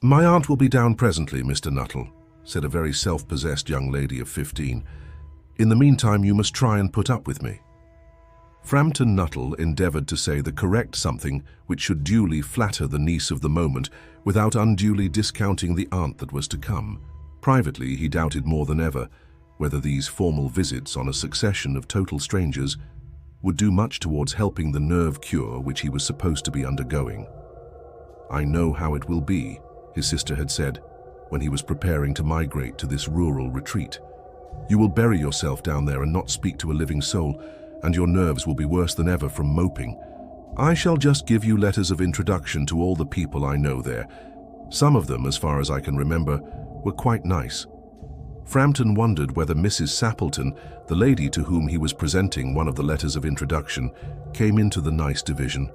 "My aunt will be down presently, Mr. Nuttel," said a very self-possessed young lady of 15. "In the meantime, you must try and put up with me." Framton Nuttel endeavoured to say the correct something which should duly flatter the niece of the moment without unduly discounting the aunt that was to come. Privately, he doubted more than ever whether these formal visits on a succession of total strangers would do much towards helping the nerve cure which he was supposed to be undergoing. "I know how it will be," his sister had said, when he was preparing to migrate to this rural retreat. "You will bury yourself down there and not speak to a living soul, and your nerves will be worse than ever from moping. I shall just give you letters of introduction to all the people I know there. Some of them, as far as I can remember, were quite nice." Framton wondered whether Mrs. Sappleton, the lady to whom he was presenting one of the letters of introduction, came into the nice division.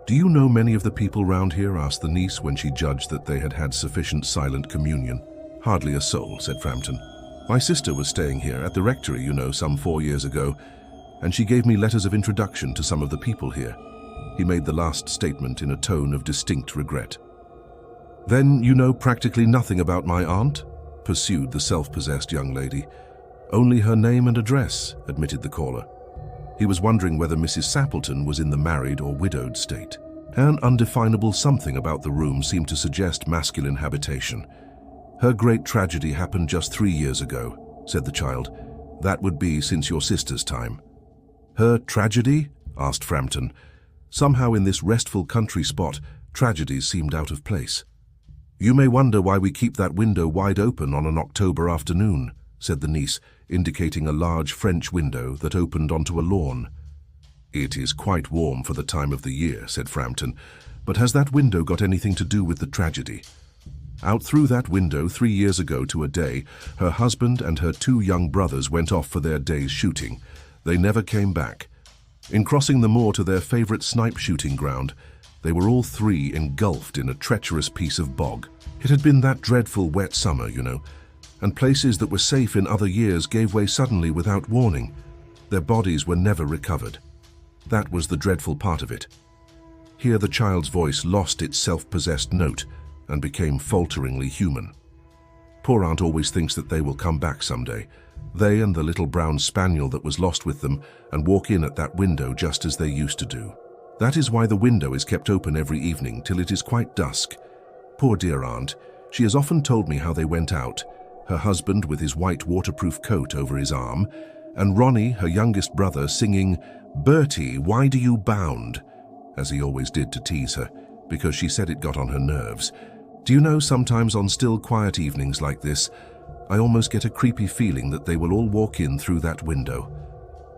"Do you know many of the people round here?" asked the niece when she judged that they had had sufficient silent communion. "Hardly a soul," said Framton. "My sister was staying here at the rectory, you know, some 4 years ago, and she gave me letters of introduction to some of the people here." He made the last statement in a tone of distinct regret. "Then you know practically nothing about my aunt?" pursued the self-possessed young lady. "Only her name and address," admitted the caller. He was wondering whether Mrs. Sappleton was in the married or widowed state. An undefinable something about the room seemed to suggest masculine habitation. "Her great tragedy happened just 3 years ago," said the child. "That would be since your sister's time." "Her tragedy?" asked Framton. Somehow in this restful country spot, tragedies seemed out of place. "You may wonder why we keep that window wide open on an October afternoon," said the niece, indicating a large French window that opened onto a lawn. "It is quite warm for the time of the year," said Framton, "but has that window got anything to do with the tragedy? Out through that window 3 years ago to a day, her husband and her 2 young brothers went off for their day's shooting. They never came back. In crossing the moor to their favourite snipe shooting ground, they were all 3 engulfed in a treacherous piece of bog. It had been that dreadful wet summer, you know, and places that were safe in other years gave way suddenly without warning. Their bodies were never recovered. That was the dreadful part of it." Here the child's voice lost its self-possessed note and became falteringly human. "Poor aunt always thinks that they will come back someday. They and the little brown spaniel that was lost with them, and walk in at that window just as they used to do. That is why the window is kept open every evening till it is quite dusk. Poor dear aunt, she has often told me how they went out, her husband with his white waterproof coat over his arm, and Ronnie, her youngest brother, singing, 'Bertie, why do you bound?' as he always did to tease her, because she said it got on her nerves. Do you know, sometimes on still, quiet evenings like this, I almost get a creepy feeling that they will all walk in through that window."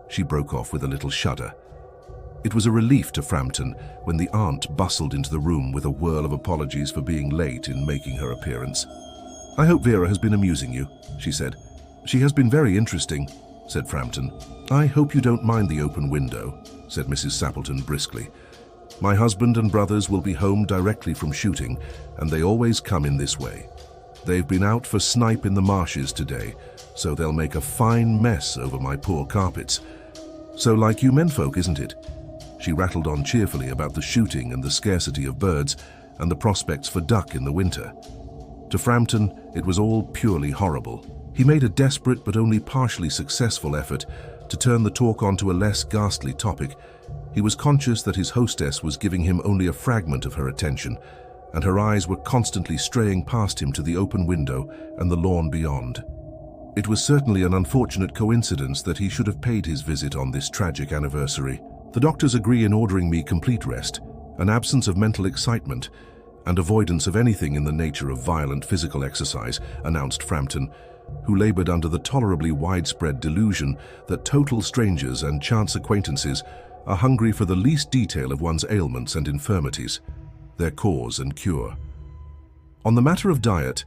She broke off with a little shudder. It was a relief to Framton when the aunt bustled into the room with a whirl of apologies for being late in making her appearance. "I hope Vera has been amusing you," she said. "She has been very interesting," said Framton. "I hope you don't mind the open window," said Mrs. Sappleton briskly. "My husband and brothers will be home directly from shooting, and they always come in this way. They've been out for snipe in the marshes today, so they'll make a fine mess over my poor carpets. So like you menfolk, isn't it?" She rattled on cheerfully about the shooting and the scarcity of birds and the prospects for duck in the winter. To Framton, it was all purely horrible. He made a desperate but only partially successful effort to turn the talk onto a less ghastly topic. He was conscious that his hostess was giving him only a fragment of her attention, and her eyes were constantly straying past him to the open window and the lawn beyond. It was certainly an unfortunate coincidence that he should have paid his visit on this tragic anniversary. "The doctors agree in ordering me complete rest, an absence of mental excitement, and avoidance of anything in the nature of violent physical exercise," announced Framton, who labored under the tolerably widespread delusion that total strangers and chance acquaintances are hungry for the least detail of one's ailments and infirmities, their cause and cure. "On the matter of diet,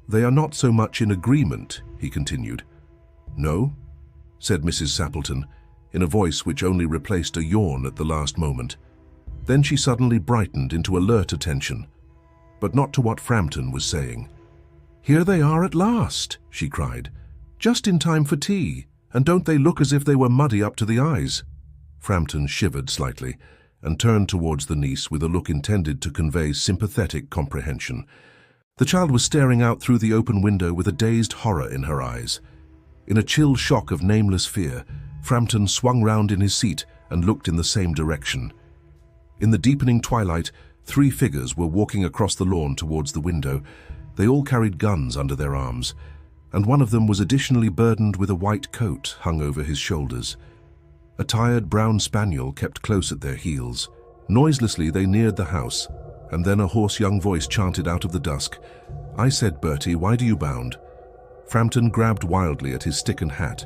they are not so much in agreement," he continued. "No?" said Mrs. Sappleton, in a voice which only replaced a yawn at the last moment. Then she suddenly brightened into alert attention, but not to what Framton was saying. "Here they are at last," she cried. "Just in time for tea, and don't they look as if they were muddy up to the eyes?" Framton shivered slightly and turned towards the niece with a look intended to convey sympathetic comprehension. The child was staring out through the open window with a dazed horror in her eyes. In a chill shock of nameless fear, Framton swung round in his seat and looked in the same direction. In the deepening twilight, 3 figures were walking across the lawn towards the window. They all carried guns under their arms, and one of them was additionally burdened with a white coat hung over his shoulders. A tired brown spaniel kept close at their heels. Noiselessly they neared the house, and then a hoarse young voice chanted out of the dusk, "I said, Bertie, why do you bound?" Framton grabbed wildly at his stick and hat.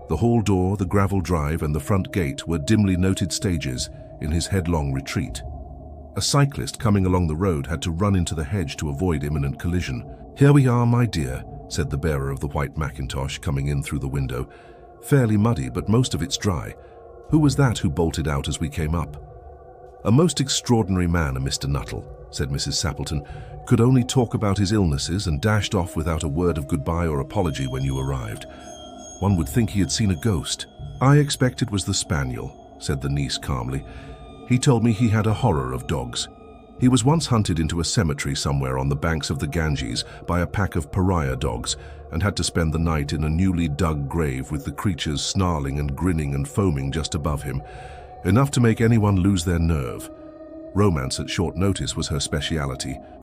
The hall door, the gravel drive, and the front gate were dimly noted stages in his headlong retreat. A cyclist coming along the road had to run into the hedge to avoid imminent collision. "Here we are, my dear," said the bearer of the white mackintosh coming in through the window. "Fairly muddy, but most of it's dry. Who was that who bolted out as we came up?" "A most extraordinary man, a Mr. Nuttel," said Mrs. Sappleton. "Could only talk about his illnesses and dashed off without a word of goodbye or apology when you arrived. One would think he had seen a ghost." "I expect it was the spaniel," said the niece calmly. "He told me he had a horror of dogs. He was once hunted into a cemetery somewhere on the banks of the Ganges by a pack of pariah dogs and had to spend the night in a newly dug grave with the creatures snarling and grinning and foaming just above him, enough to make anyone lose their nerve. Romance at short notice was her speciality.